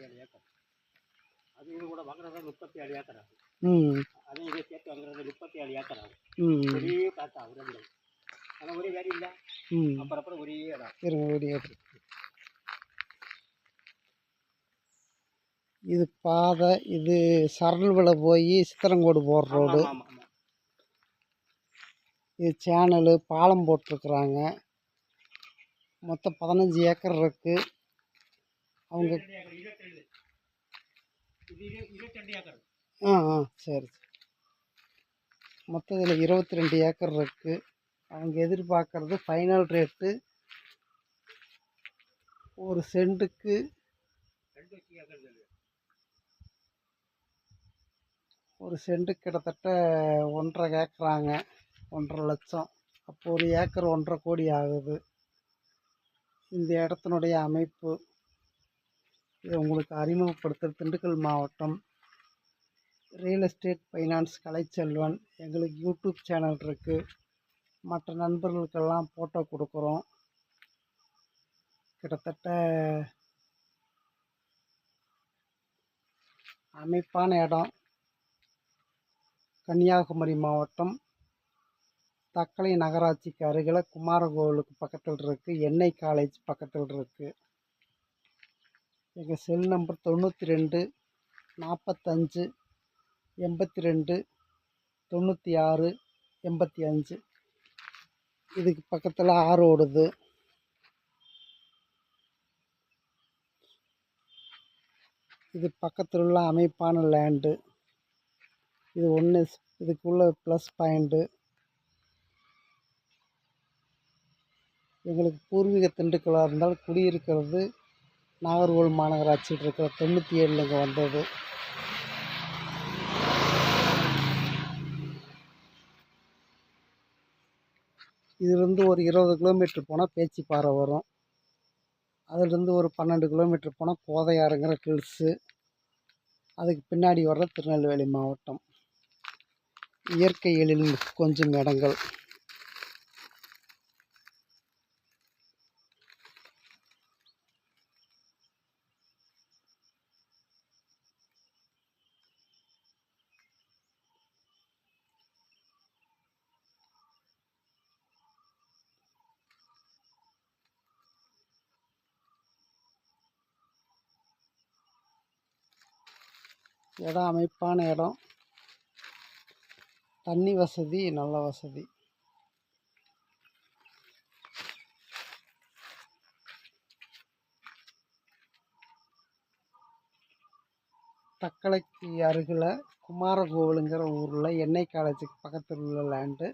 37 acre. அது இது கூட வாங்குறது 37 ஏக்கர் ஆகும். அது இதை சேர்த்து வாங்குறது 37 ஏக்கர் ஆகும். ஒரே காசா ரெண்டு. ஆனால் ஒரே வேலை இல்லை. அப்புறம் ஒரே இடம் ஒரே இடம். இது பாதை, இது சரல்வில் போய் சித்திரங்கோடு போகிற ரோடு. இது சேனலு, பாலம் போட்டிருக்குறாங்க. மொத்தம் 15 ஏக்கர் இருக்கு. அவங்க சரி. மொத்தம் இதில் 22 ஏக்கர் இருக்கு. அவங்க எதிர்பார்க்கறது ஃபைனல் ரேட்டு ஒரு சென்ட்டுக்கு 1 சென்ட்டுக்கு கிட்டத்தட்ட 1.5 கேட்குறாங்க. 1.5 லட்சம். அப்போ ஒரு ஏக்கர் 1.5 கோடி ஆகுது. இந்த இடத்தினுடைய அமைப்பு இதை உங்களுக்கு அறிமுகப்படுத்துகிற திண்டுக்கல் மாவட்டம் ரியல் எஸ்டேட் ஃபைனான்ஸ் கலைச்செல்வன். எங்களுக்கு யூடியூப் சேனல் இருக்குது. மற்ற நண்பர்களுக்கெல்லாம் ஃபோட்டோ கொடுக்குறோம். கிட்டத்தட்ட அமைப்பான இடம். கன்னியாகுமரி மாவட்டம் தக்கலை நகராட்சிக்கு அருகில் குமாரகோவிலுக்கு பக்கத்தில் இருக்குது. எண்ணெய் காலேஜ் பக்கத்தில் இருக்குது. எங்கள் செல் நம்பர் 92 45 82 96 85. இதுக்கு பக்கத்தில் ஆறு ஓடுது. இது பக்கத்தில் உள்ள அமைப்பான லேண்டு. இது ஒன்று இதுக்குள்ள ப்ளஸ் பாயிண்ட்டு. எங்களுக்கு பூர்வீக திண்டுக்கலாக இருந்தால் குடியிருக்கிறது நாகர்கோவில் மாநகராட்சியில் இருக்கிற 97 இங்கே வந்தது. இதிலிருந்து ஒரு 20 கிலோமீட்டர் போனால் பேச்சிப்பாறை வரும். அதிலிருந்து ஒரு 12 கிலோமீட்டர் போனால் கோதையாறுங்கிற ஹில்ஸு. அதுக்கு பின்னாடி வர்ற திருநெல்வேலி மாவட்டம். இயற்கை எழில் கொஞ்சம் இடங்கள். இடம் அமைப்பான இடம். தண்ணி வசதி நல்ல வசதி. தக்கலைக்கு அருகில் குமாரகோவிலுங்கிற ஊரில் எண்ணெய் காலேஜுக்கு பக்கத்தில் உள்ள லேண்டு.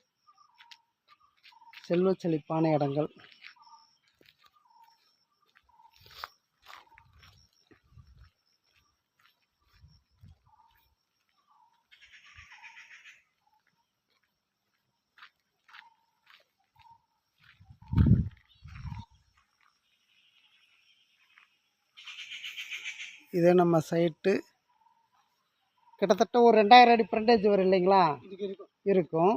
செல்வ செழிப்பான இடங்கள். இதே நம்ம சைட்டு கிட்டத்தட்ட ஒரு 2000 அடி ஃப்ரண்டேஜ் வரும் இல்லைங்களா? இருக்கும்.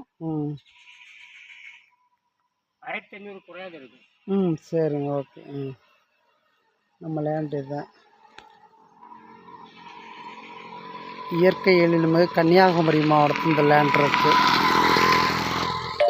1500 குறையாது இருக்கும். சரிங்க, ஓகே. நம்ம லேண்டு இதுதான். இயற்கை எழில்மிகு கன்னியாகுமரி மாவட்டத்தில் இந்த லேண்ட் இருக்குது.